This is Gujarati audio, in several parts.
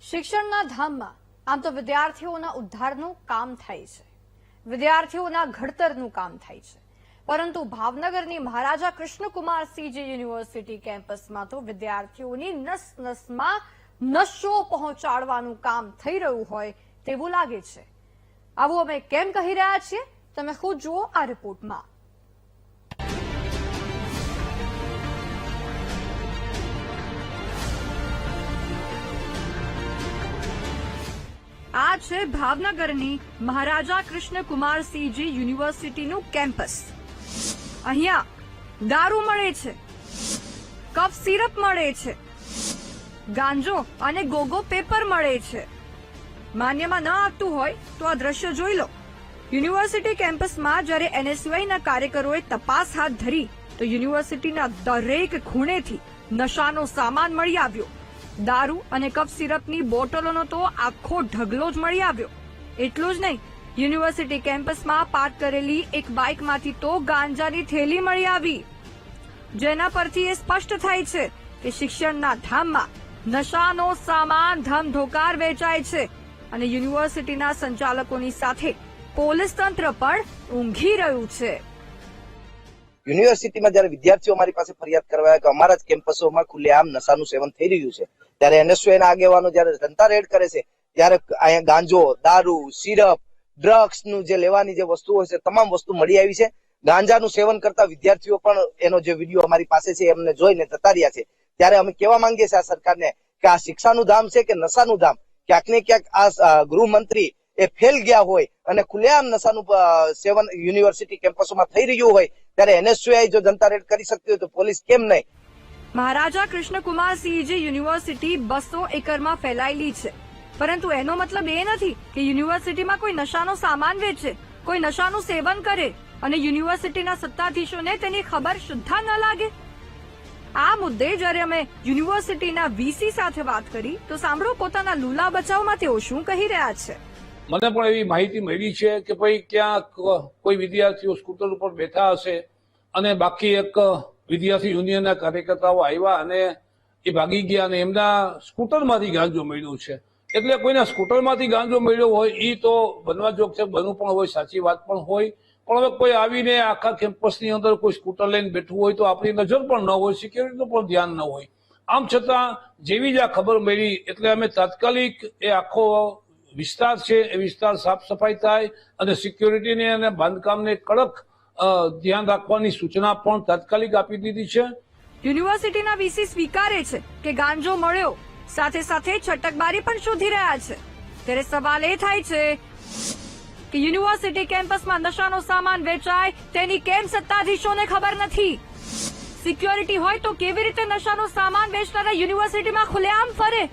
શિક્ષણના ધામમાં આમ તો વિદ્યાર્થીઓના ઉદ્ધારનું કામ થાય છે, વિદ્યાર્થીઓના ઘડતરનું કામ થાય છે, પરંતુ ભાવનગરની મહારાજા કૃષ્ણકુમારસિંહજી યુનિવર્સિટી કેમ્પસમાં તો વિદ્યાર્થીઓની નસ નસમાં નશો પહોંચાડવાનું કામ થઈ રહ્યું હોય તેવું લાગે છે. આવું અમે કેમ કહી રહ્યા છીએ, તમે ખુદ જુઓ આ રિપોર્ટમાં. આ છે ભાવનગરની મહારાજા કૃષ્ણકુમારસિંહજી યુનિવર્સિટીનું કેમ્પસ. અહીંયા દારૂ મળે છે, કફ સિરપ મળે છે, ગાંજો અને ગોગો પેપર મળે છે. માન્યમાં ન આવતું હોય તો આ દ્રશ્ય જોઈ લો. યુનિવર્સિટી કેમ્પસમાં જ્યારે એનએસયુઆઈના કાર્યકરોએ તપાસ હાથ ધરી તો યુનિવર્સિટીના દરેક ખૂણેથી નશાનો સામાન મળી આવ્યો. દારૂ અને કફ સિરપની બોટલોનો તો આખો ઢગલો જ મળી આવ્યો. એટલું જ નહીં, યુનિવર્સિટી કેમ્પસમાં પાર્ક કરેલી એક બાઇકમાંથી તો ગાંજાની થેલી મળી આવી, જેના પરથી એ સ્પષ્ટ થાય છે કે શિક્ષણના ધામમાં નશાનો સામાન ધમધોકાર વેચાય છે અને યુનિવર્સિટીના સંચાલકોની સાથે પોલીસ તંત્ર પણ ઊંઘી રહ્યું છે. યુનિવર્સિટીમાં જયારે વિદ્યાર્થીઓ અમારી પાસે ફરિયાદ કરવા આવ્યા કે અમારા જ કેમ્પસોમાં ખુલ્લેઆમ નશાનું સેવન થઈ રહ્યું છે, ત્યારે એનએસયુના આગેવાનો જયારે જનતા રેડ કરે છે ત્યારે અહીંયા ગાંજો, દારૂ, સિરપ, ડ્રગ્સ નું જે લેવાની જે વસ્તુઓ છે તમામ વસ્તુ મળી આવી છે. ગાંજાનું સેવન કરતા વિદ્યાર્થીઓ પણ એનો જે વિડીયો અમારી પાસે છે એમને જોઈને જતા રહ્યા છે. ત્યારે અમે કહેવા માંગીએ છીએ આ સરકારને કે આ શિક્ષાનું ધામ છે કે નશાનું ધામ? ક્યાંક ને ક્યાંક આ ગૃહમંત્રી એ ફેલ ગયા હોય અને ખુલ્લેઆમ નશાનું સેવન યુનિવર્સિટી કેમ્પસોમાં થઈ રહ્યું હોય ત્યારે એનએસયુઆઈ જો જનતા રેડ કરી શકતી હોય તો પોલીસ કેમ નહીં? મહારાજા કૃષ્ણકુમારસિંહજી યુનિવર્સિટી 200 એકરમાં ફેલાયેલી છે, પરંતુ એનો મતલબ એ નથી કે યુનિવર્સિટીમાં કોઈ નશાનો સામાન વેચે, કોઈ નશાનું સેવન કરે અને યુનિવર્સિટીના સત્તાધીશોને તેની ખબર સુદ્ધા ન લાગે. આ મુદ્દે જ્યારે અમે યુનિવર્સિટીના વીસી સાથે વાત કરી તો સાંભળો પોતાના લૂલા બચાવમાં તેઓ શું કહી રહ્યા છે. મને પણ એવી માહિતી મળી છે કે ભાઈ ક્યાંક કોઈ વિદ્યાર્થીઓ સ્કૂટર ઉપર બેઠા હશે અને બાકી એક વિદ્યાર્થી યુનિયનના કાર્યકર્તાઓ આવ્યા અને એ ભાગી ગયા અને એમના સ્કૂટરમાંથી ગાંજો મળ્યો છે. એટલે કોઈના સ્કૂટરમાંથી ગાંજો મળ્યો હોય એ તો બનવા જોગ છે, બનવું પણ હોય, સાચી વાત પણ હોય. પણ હવે કોઈ આવીને આખા કેમ્પસની અંદર કોઈ સ્કૂટર લઈને બેઠવું હોય તો આપણી નજર પણ ન હોય, સિક્યોરિટીનું પણ ધ્યાન ન હોય. આમ છતાં જેવી જ આ ખબર મળી એટલે અમે તાત્કાલિક એ આખો વિસ્તાર છે એ વિસ્તાર સાફ સફાઈ થાય અને સિક્યોરિટીને અને બાંધકામને કડક ધ્યાન રાખવાની સૂચના પણ તાત્કાલિક આપી દીધી છે. યુનિવર્સિટીના વીસી સ્વીકારે છે કે ગાંજો મળ્યો, સાથે સાથે છટકબારી પણ શોધી રહ્યા છે. ત્યારે સવાલ એ થાય છે કે યુનિવર્સિટી કેમ્પસમાં નશાનો સામાન વેચાય તેની કેમ સત્તાધીશોને ખબર નથી? સિક્યોરિટી હોય તો કેવી રીતે નશાનો સામાન વેચનારા યુનિવર્સિટીમાં ખુલ્લેઆમ ફરે?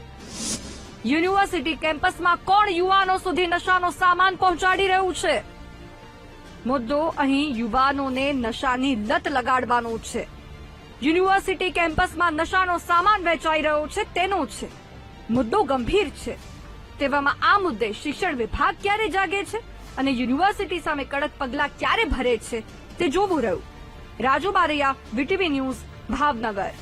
યુનિવર્સિટી કેમ્પસમાં કોણ યુવાનો સુધી નશાનો સામાન પહોંચાડી રહ્યું છે? મુદ્દો અહીં યુવાનોને નશાની લત લગાડવાનો છે. યુનિવર્સિટી કેમ્પસમાં નશાનો સામાન વેચાઈ રહ્યો છે તેનો છે. મુદ્દો ગંભીર છે. તેવામાં આ મુદ્દે શિક્ષણ વિભાગ ક્યારે જાગે છે અને યુનિવર્સિટી સામે કડક પગલાં ક્યારે ભરે છે તે જોવું રહ્યું. Raju Baraiya, VTV news, Bhavnagar.